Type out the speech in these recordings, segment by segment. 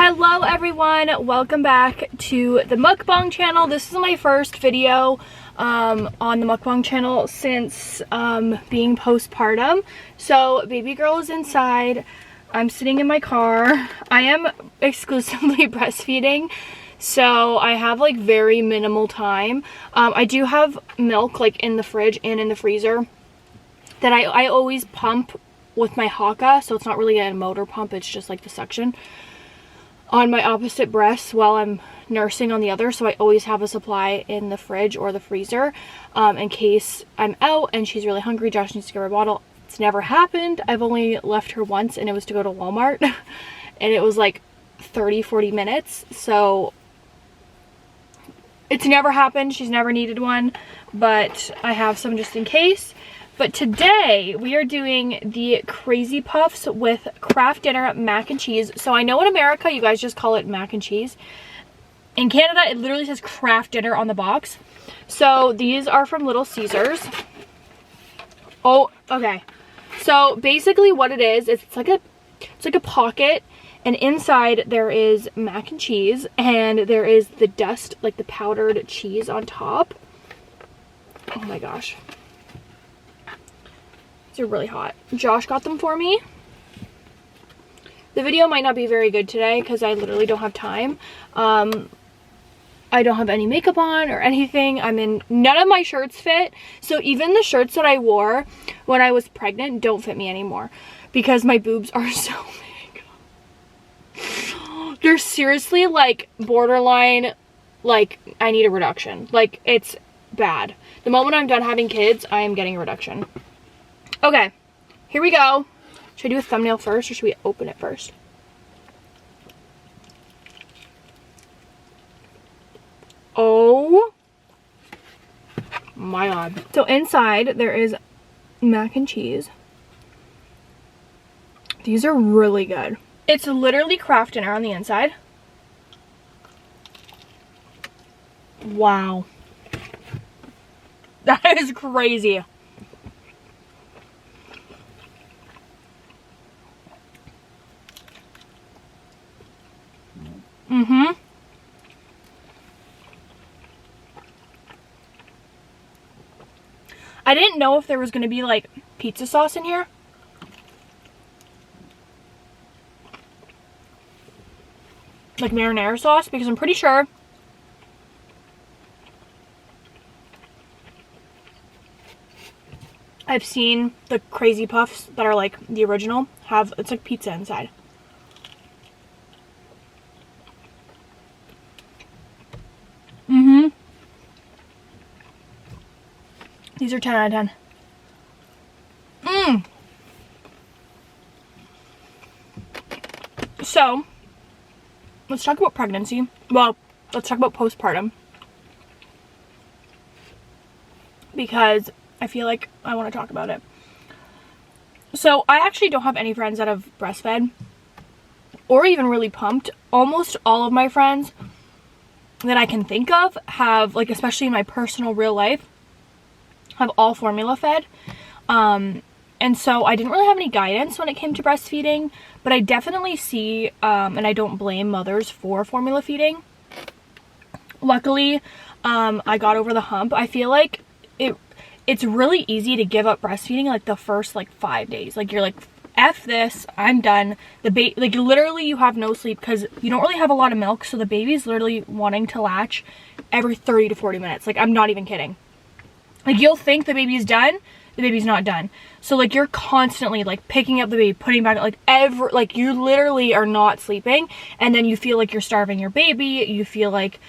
Hello everyone, welcome back to the Mukbang channel. This is my first video on the Mukbang channel since being postpartum. So baby girl is inside, I'm sitting in my car. I am exclusively breastfeeding, so I have like very minimal time. I do have milk like in the fridge and in the freezer that I always pump with my Haka, so it's not really a motor pump, it's just like the suction on my opposite breast while I'm nursing on the other. So I always have a supply in the fridge or the freezer in case I'm out and she's really hungry. Josh needs to give her a bottle. It's never happened. I've only left her once, and it was to go to Walmart and it was like 30-40 minutes, so it's never happened. She's never needed one, but I have some just in case. But today we are doing the Crazy Puffs with KRAFT dinner mac and cheese. So I know in America you guys just call it mac and cheese. In Canada it literally says KRAFT dinner on the box. So these are from Little Caesars. Oh, okay. So basically what it is it's like a pocket, and inside there is mac and cheese, and there is the dust, like the powdered cheese on top. Oh my gosh. They're really hot. Josh got them for me. The video might not be very good today because I literally don't have time. I don't have any makeup on or anything. None of my shirts fit. So even the shirts that I wore when I was pregnant don't fit me anymore because my boobs are so big. They're seriously like borderline, like I need a reduction. Like it's bad. The moment I'm done having kids, I am getting a reduction. Okay, here we go. Should I do a thumbnail first or should we open it first? Oh my god. So inside there is mac and cheese. These are really good. It's literally KRAFT dinner on the inside. Wow. That is crazy. I didn't know if there was going to be like pizza sauce in here. Like marinara sauce, because I'm pretty sure I've seen the Crazy Puffs that are like the original have, it's like pizza inside. These are 10 out of 10. So, let's talk about pregnancy. Well, let's talk about postpartum. Because I feel like I want to talk about it. So, I actually don't have any friends that have breastfed or even really pumped. Almost all of my friends that I can think of have, like, especially in my personal real life, have all formula fed. And so I didn't really have any guidance when it came to breastfeeding, but I definitely see, and I don't blame mothers for formula feeding. Luckily, I got over the hump. I feel like it's really easy to give up breastfeeding like the first like 5 days. Like you're like, F this, I'm done. Like literally you have no sleep because you don't really have a lot of milk, so the baby's literally wanting to latch every 30 to 40 minutes. Like I'm not even kidding. Like you'll think the baby's done, the baby's not done. So like you're constantly like picking up the baby, putting back, like you literally are not sleeping, and then you feel like you're starving your baby. You feel like,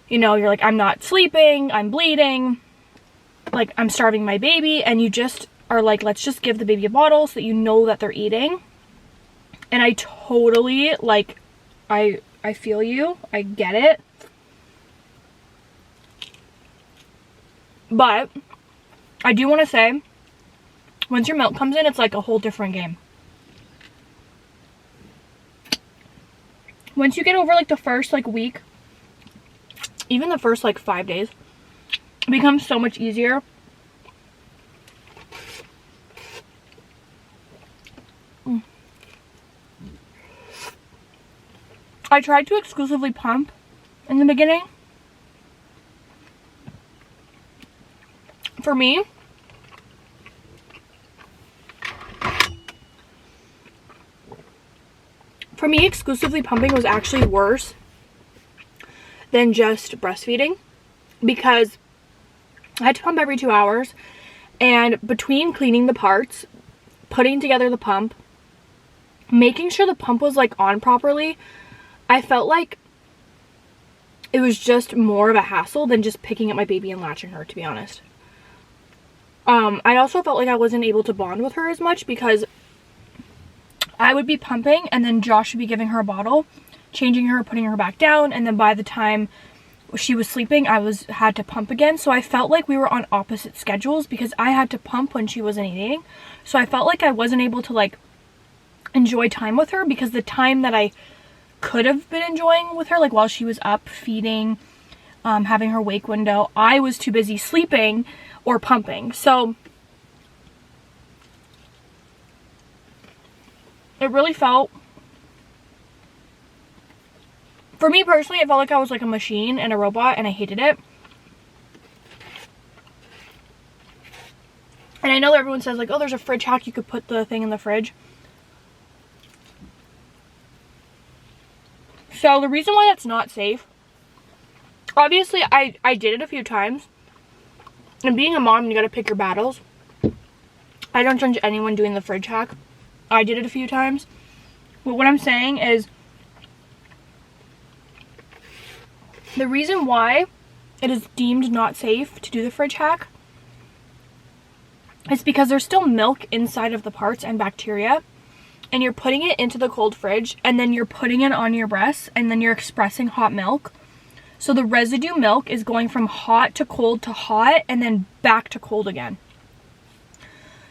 you know, you're like, I'm not sleeping, I'm bleeding, like I'm starving my baby, and you just are like, let's just give the baby a bottle so that you know that they're eating. And I totally like, I feel you, I get it. But I do want to say, once your milk comes in, it's like a whole different game. Once you get over like the first like week, even the first like 5 days, it becomes so much easier. I tried to exclusively pump in the beginning. For me, exclusively pumping was actually worse than just breastfeeding, because I had to pump every 2 hours, and between cleaning the parts, putting together the pump, making sure the pump was like on properly, I felt like it was just more of a hassle than just picking up my baby and latching her, to be honest. I also felt like I wasn't able to bond with her as much, because I would be pumping and then Josh would be giving her a bottle, changing her, putting her back down, and then by the time she was sleeping, I had to pump again. So I felt like we were on opposite schedules, because I had to pump when she wasn't eating. So I felt like I wasn't able to like enjoy time with her, because the time that I could have been enjoying with her, like while she was up feeding, having her wake window, I was too busy sleeping or pumping. So it really felt, for me personally, it felt like I was like a machine and a robot, and I hated it. And I know everyone says like, oh, there's a fridge hack, you could put the thing in the fridge. So the reason why that's not safe, obviously I did it a few times, and being a mom, you gotta pick your battles. I don't judge anyone doing the fridge hack. I did it a few times. But what I'm saying is, the reason why it is deemed not safe to do the fridge hack is because there's still milk inside of the parts and bacteria, and you're putting it into the cold fridge, and then you're putting it on your breasts, and then you're expressing hot milk. So the residue milk is going from hot to hot, and then back to cold again.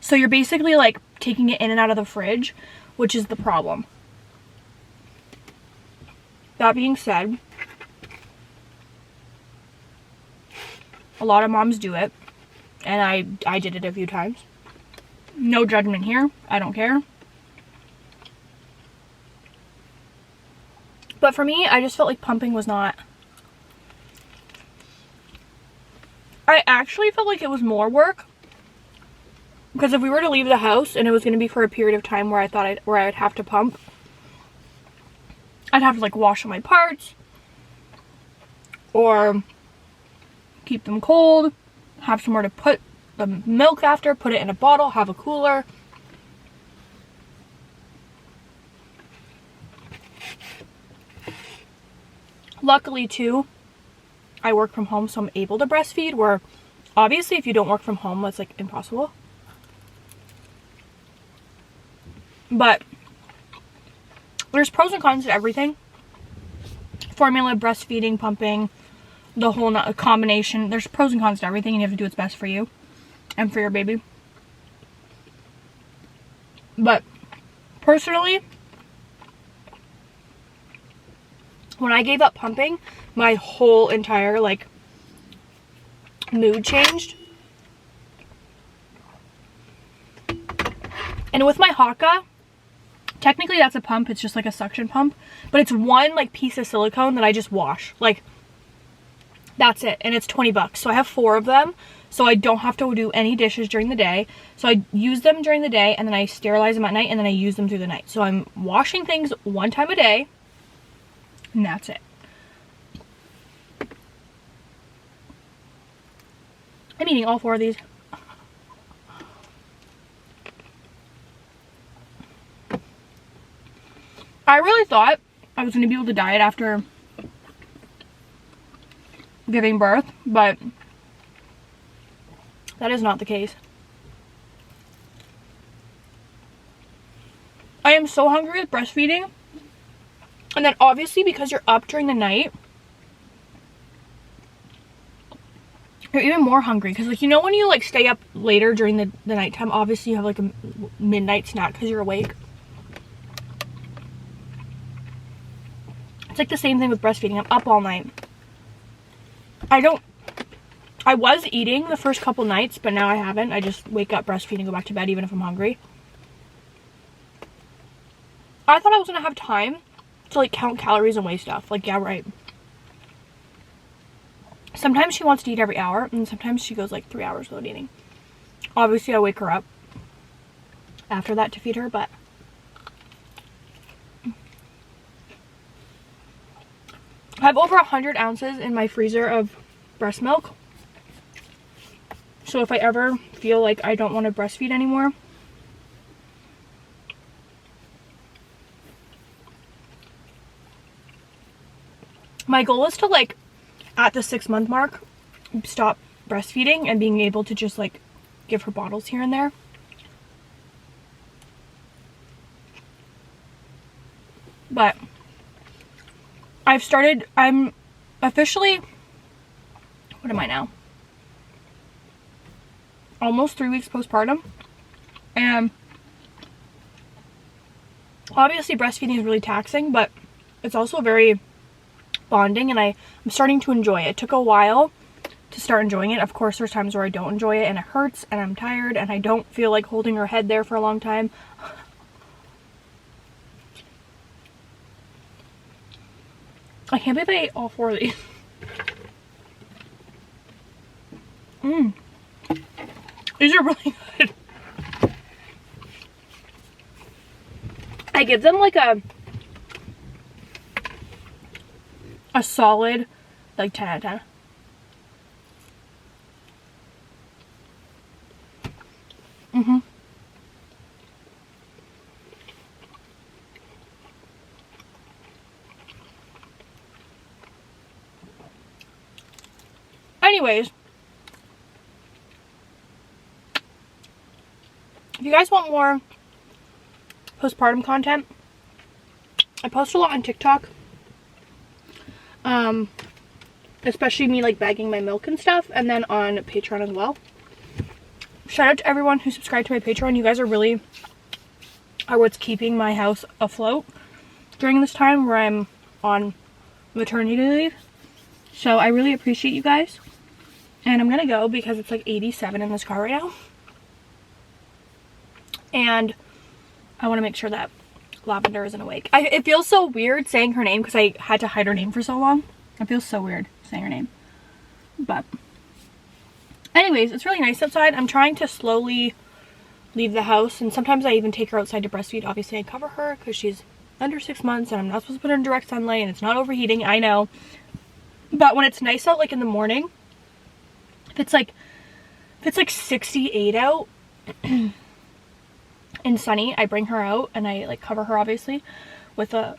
So you're basically like taking it in and out of the fridge, which is the problem. That being said, a lot of moms do it, and I did it a few times. No judgment here. I don't care. But for me, I just felt like pumping was not... I actually felt like it was more work, because if we were to leave the house and it was going to be for a period of time where I would have to pump, I'd have to like wash my parts or keep them cold, have somewhere to put the milk after, put it in a bottle, have a cooler. Luckily too, I work from home, so I'm able to breastfeed, where obviously if you don't work from home, that's like impossible. But there's pros and cons to everything. Formula, breastfeeding, pumping, the whole combination. There's pros and cons to everything, and you have to do what's best for you and for your baby. But personally, when I gave up pumping, my whole entire like mood changed. And with my Haka, technically that's a pump, it's just like a suction pump, but it's one like piece of silicone that I just wash. Like, that's it, and it's 20 bucks. So I have 4 of them, so I don't have to do any dishes during the day. So I use them during the day, and then I sterilize them at night, and then I use them through the night. So I'm washing things 1 time a day, and that's it. I'm eating all 4 of these. I really thought I was going to be able to diet after giving birth, but that is not the case. I am so hungry with breastfeeding. And then obviously because you're up during the night, you're even more hungry. Because like, you know when you like stay up later during the nighttime, obviously you have like a midnight snack because you're awake. It's like the same thing with breastfeeding. I'm up all night. I was eating the first couple nights, but now I haven't. I just wake up, breastfeed, and go back to bed even if I'm hungry. I thought I was going to have time to like count calories and weigh stuff. Like, yeah, right. Sometimes she wants to eat every hour, and sometimes she goes like 3 hours without eating. Obviously, I wake her up after that to feed her, but I have over 100 ounces in my freezer of breast milk. So if I ever feel like I don't want to breastfeed anymore, my goal is to, like, at the 6-month mark, stop breastfeeding and being able to just, like, give her bottles here and there. But I'm officially, what am I now? Almost 3 weeks postpartum. And obviously breastfeeding is really taxing, but it's also very bonding, and I'm starting to enjoy it. It took a while to start enjoying it. Of course, there's times where I don't enjoy it and it hurts and I'm tired and I don't feel like holding her head there for a long time. I can't believe I ate all 4 of these. These are really good. I give them like a solid, like, 10 out of 10. Anyways, if you guys want more postpartum content, I post a lot on TikTok. Especially me, like, bagging my milk and stuff, and then on Patreon as well. Shout out to everyone who subscribed to my Patreon. You guys are what's keeping my house afloat during this time where I'm on maternity leave. So I really appreciate you guys. And I'm gonna go because it's like 87 in this car right now. And I want to make sure that Lavender isn't awake. It feels so weird saying her name because I had to hide her name for so long. It feels so weird saying her name. But anyways, it's really nice outside. I'm trying to slowly leave the house, and sometimes I even take her outside to breastfeed. Obviously, I cover her because she's under 6 months and I'm not supposed to put her in direct sunlight and it's not overheating. I know. But when it's nice out, like in the morning, if it's like 68 out and sunny, I bring her out and I like cover her obviously with like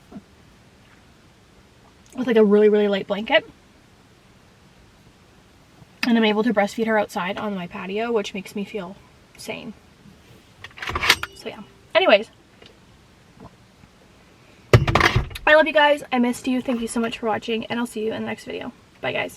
a really, really light blanket. And I'm able to breastfeed her outside on my patio, which makes me feel sane. So yeah. Anyways, I love you guys. I missed you. Thank you so much for watching, and I'll see you in the next video. Bye, guys.